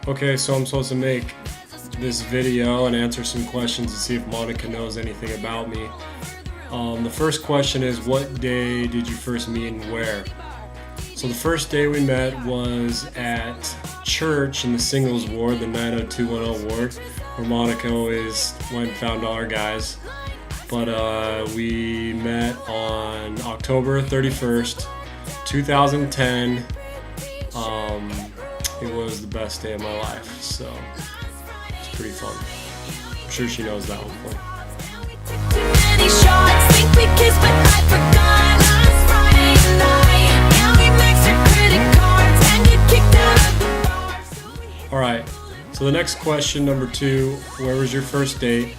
Okay, so I'm supposed to make this video and answer some questions to see if Monica knows anything about me. The first question is, what day did you first meet and where? So the first day we met was at church in the singles ward, the 90210 ward, where Monica always went and found all our guys. But we met on October 31st, 2010. It was the best day of my life, so it's pretty fun. I'm sure she knows that one. Alright, so the next question, number 2, where was your first date?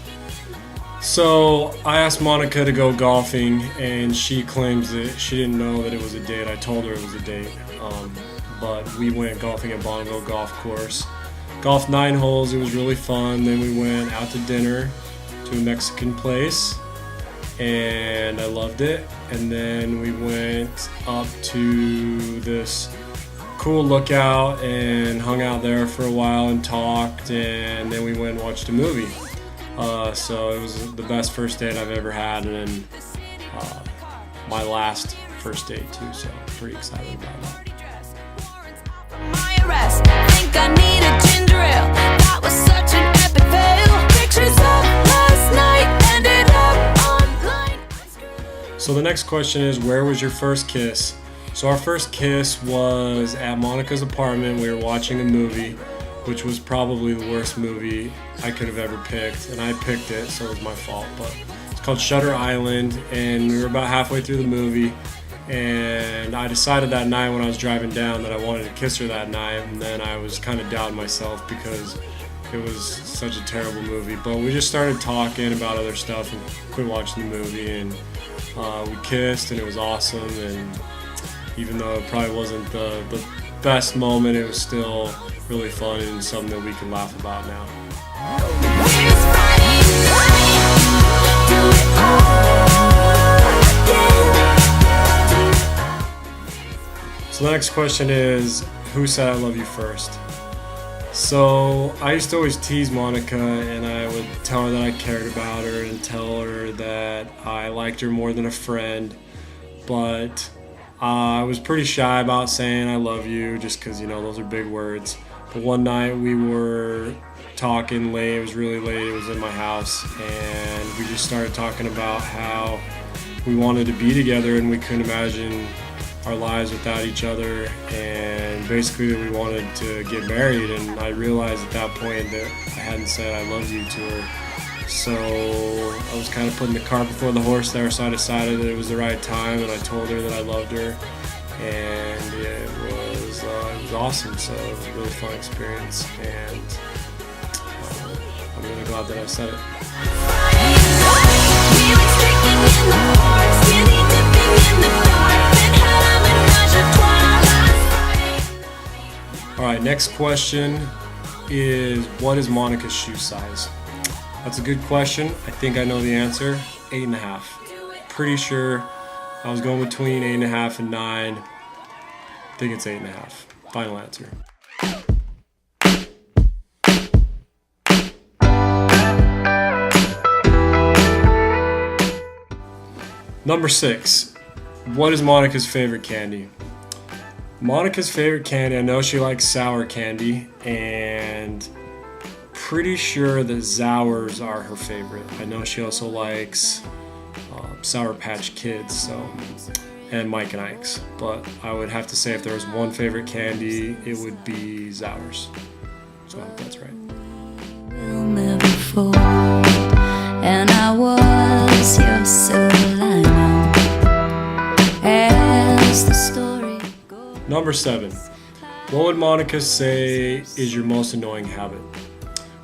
So I asked Monica to go golfing, and she claims that she didn't know that it was a date. I told her it was a date, but we went golfing at Bonneville Golf Course. Golfed 9 holes, it was really fun. Then we went out to dinner to a Mexican place, and I loved it. And then we went up to this cool lookout and hung out there for a while and talked, and then we went and watched a movie. So it was the best first date I've ever had, and then my last first date too, so I'm pretty excited about that. So the next question is, where was your first kiss? So our first kiss was at Monica's apartment. We were watching a movie, which was probably the worst movie I could have ever picked, and I picked it, so it was my fault. But it's called Shutter Island, and we were about halfway through the movie, and I decided that night when I was driving down that I wanted to kiss her that night, and then I was kind of doubting myself because it was such a terrible movie. But we just started talking about other stuff and quit watching the movie, and we kissed, and it was awesome. And even though it probably wasn't the best moment, it was still really fun and something that we can laugh about now. So the next question is, who said I love you first? So I used to always tease Monica, and I would tell her that I cared about her and tell her that I liked her more than a friend, but I was pretty shy about saying I love you just because, those are big words. But one night we were talking late, it was really late, it was in my house, and we just started talking about how we wanted to be together and we couldn't imagine our lives without each other, and basically we wanted to get married. And I realized at that point that I hadn't said I love you to her. So I was kind of putting the cart before the horse there, so I decided that it was the right time, and I told her that I loved her, and it was awesome. So it was a really fun experience, and I'm really glad that I said it. Alright, next question is, what is Monica's shoe size? That's a good question. I think I know the answer. 8.5. Pretty sure I was going between 8.5 and 9. I think it's 8.5. Final answer. Number 6. What is Monica's favorite candy? Monica's favorite candy, I know she likes sour candy, and pretty sure that Zowers are her favorite. I know she also likes Sour Patch Kids, and Mike and Ike's, but I would have to say if there was one favorite candy, it would be Zowers. So I hope that's right. Never fold, and I was your silver lining as the story goes. Number 7. What would Monica say is your most annoying habit?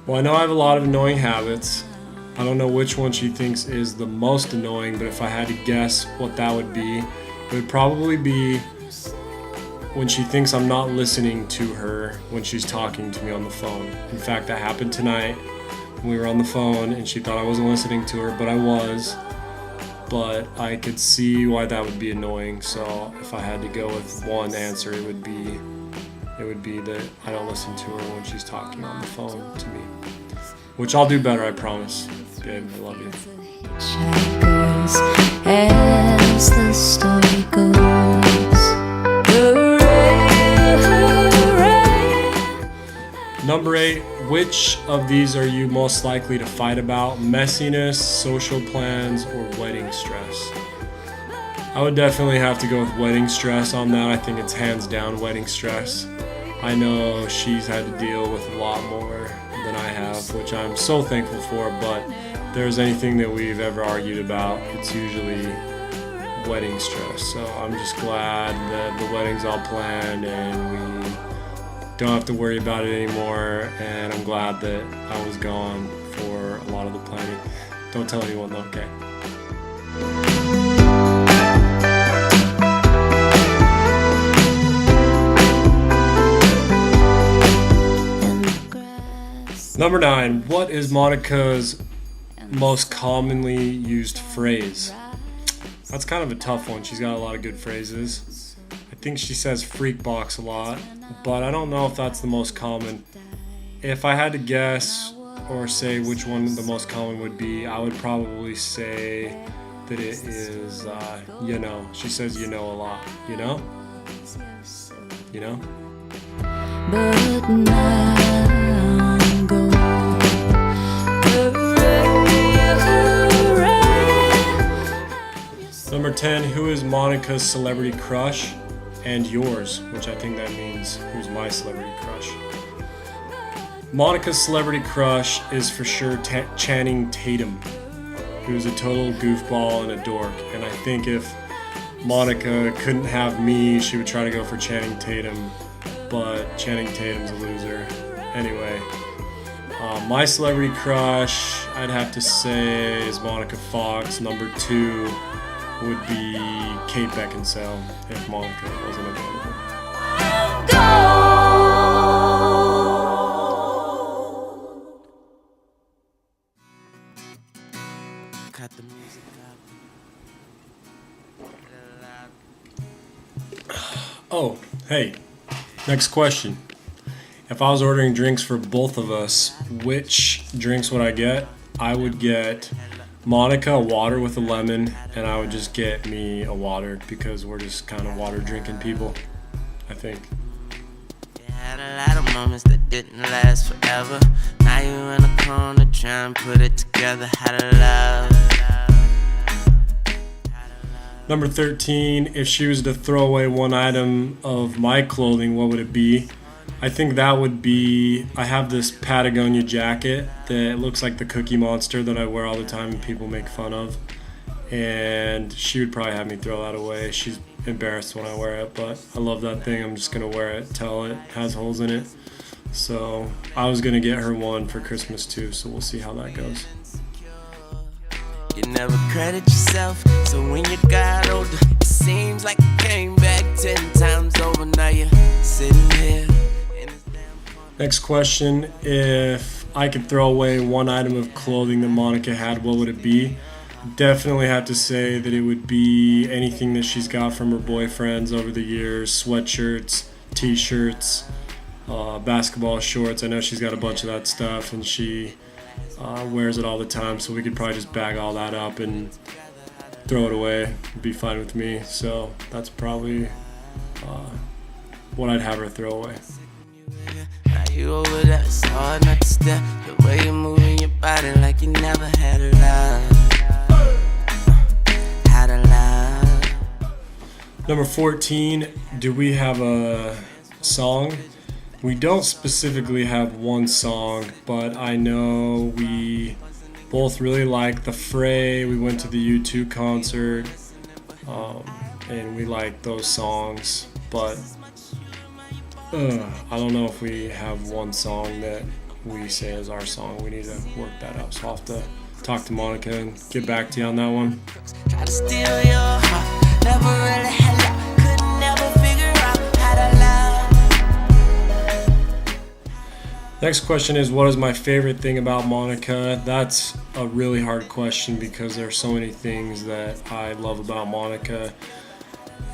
Well, I know I have a lot of annoying habits. I don't know which one she thinks is the most annoying, but if I had to guess what that would be, it would probably be when she thinks I'm not listening to her when she's talking to me on the phone. In fact, that happened tonight. We were on the phone and she thought I wasn't listening to her, but I was. But I could see why that would be annoying, so if I had to go with one answer, it would be it would be that I don't listen to her when she's talking on the phone to me. Which I'll do better, I promise. Babe, I love you. Hitchhikers, as the story goes. Hooray. Number 8, which of these are you most likely to fight about? Messiness, social plans, or wedding stress? I would definitely have to go with wedding stress on that. I think it's hands down wedding stress. I know she's had to deal with a lot more than I have, which I'm so thankful for, but if there's anything that we've ever argued about, it's usually wedding stress. So I'm just glad that the wedding's all planned and we don't have to worry about it anymore, and I'm glad that I was gone for a lot of the planning. Don't tell anyone though, okay? Number 9, what is Monica's most commonly used phrase? That's kind of a tough one. She's got a lot of good phrases. I think she says freak box a lot, but I don't know if that's the most common. If I had to guess or say which one the most common would be, I would probably say that it is, you know. She says you know a lot, you know? You know? But now I'm gone. Number 10, who is Monica's celebrity crush and yours? Which I think that means who's my celebrity crush. Monica's celebrity crush is for sure Channing Tatum, who's a total goofball and a dork. And I think if Monica couldn't have me, she would try to go for Channing Tatum, but Channing Tatum's a loser. Anyway, my celebrity crush, I'd have to say, is Monica Fox. Number 2 would be Kate Beckinsale if Monica wasn't available. Cut the music up. Oh, hey, next question. If I was ordering drinks for both of us, which drinks would I get? I would get Monica a water with a lemon, and I would just get me a water because we're just kind of water drinking people, I think. You had a lot of moments that didn't last forever. Now you in a corner trying to put it together. How to love. Number 13, if she was to throw away one item of my clothing, what would it be? I think that would be, I have this Patagonia jacket that looks like the Cookie Monster that I wear all the time and people make fun of. And she would probably have me throw that away. She's embarrassed when I wear it, but I love that thing. I'm just going to wear it till it has holes in it. So I was going to get her one for Christmas too, so we'll see how that goes. You never credit yourself, so when you got older, it seems like you came back 10 times over. Now you're sitting here. Next question, if I could throw away one item of clothing that Monica had, what would it be? Definitely have to say that it would be anything that she's got from her boyfriends over the years, sweatshirts, t-shirts, basketball shorts. I know she's got a bunch of that stuff and she wears it all the time, so we could probably just bag all that up and throw it away. It'd be fine with me, so that's probably what I'd have her throw away. Now you over there, it's hard not to stare. The way you're moving your body like you never had a love. Had a love. Number 14, do we have a song? We don't specifically have one song, but I know we both really like The Fray. We went to the U2 concert, and we like those songs, but I don't know if we have one song that we say is our song. We need to work that out, so I'll have to talk to Monica and get back to you on that one. Try to steal your heart, never really had love, could never figure out how to love. Next question is, what is my favorite thing about Monica? That's a really hard question because there are so many things that I love about Monica.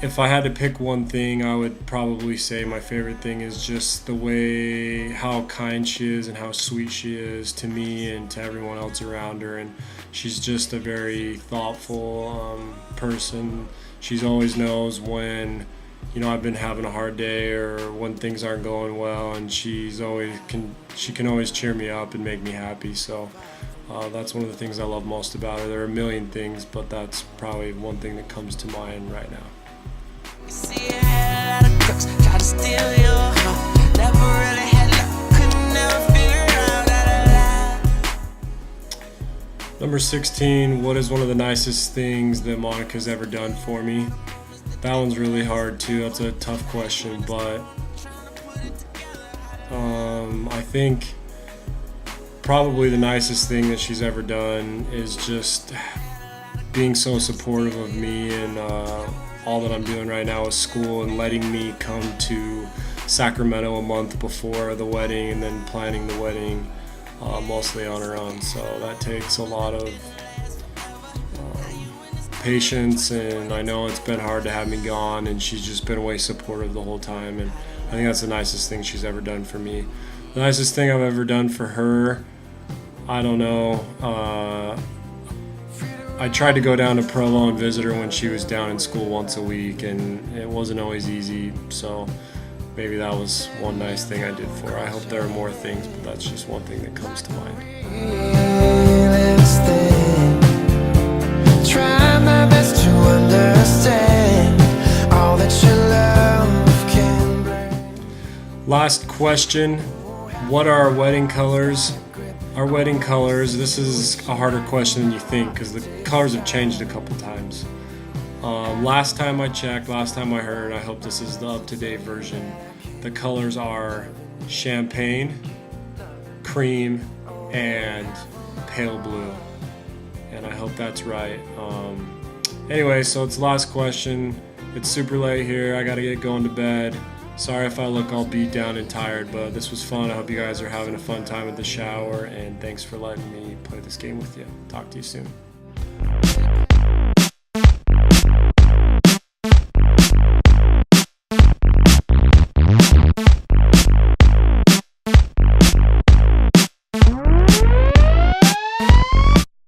if I had to pick one thing, I would probably say my favorite thing is just the way how kind she is and how sweet she is to me and to everyone else around her. And she's just a very thoughtful person. She's always knows when, you know, I've been having a hard day or when things aren't going well, and she can always cheer me up and make me happy. So that's one of the things I love most about her. There are a million things, but that's probably one thing that comes to mind right now. See, you had a lot of crooks try to steal your heart. Never really had luck, couldn't never figure out how to lie. Number 16, what is one of the nicest things that Monica's ever done for me? That one's really hard too. That's a tough question, but I think probably the nicest thing that she's ever done is just being so supportive of me and all that I'm doing right now with school, and letting me come to Sacramento a month before the wedding and then planning the wedding mostly on her own. So that takes a lot of patience, and I know it's been hard to have me gone, and she's just been way supportive the whole time, and I think that's the nicest thing she's ever done for me. The nicest thing I've ever done for her, I don't know. I tried to go down to Provo and visit her when she was down in school once a week, and it wasn't always easy, so maybe that was one nice thing I did for her. I hope there are more things, but that's just one thing that comes to mind. Try my best to understand all that your love can bring. Last question, what are our wedding colors? Our wedding colors, this is a harder question than you think because the colors have changed a couple times. Last time I checked, last time I heard, I hope this is the up-to-date version, the colors are champagne, cream, and pale blue. And I hope that's right. Anyway, so it's the last question. It's super late here. I gotta get going to bed. Sorry if I look all beat down and tired, but this was fun. I hope you guys are having a fun time at the shower, and thanks for letting me play this game with you. Talk to you soon.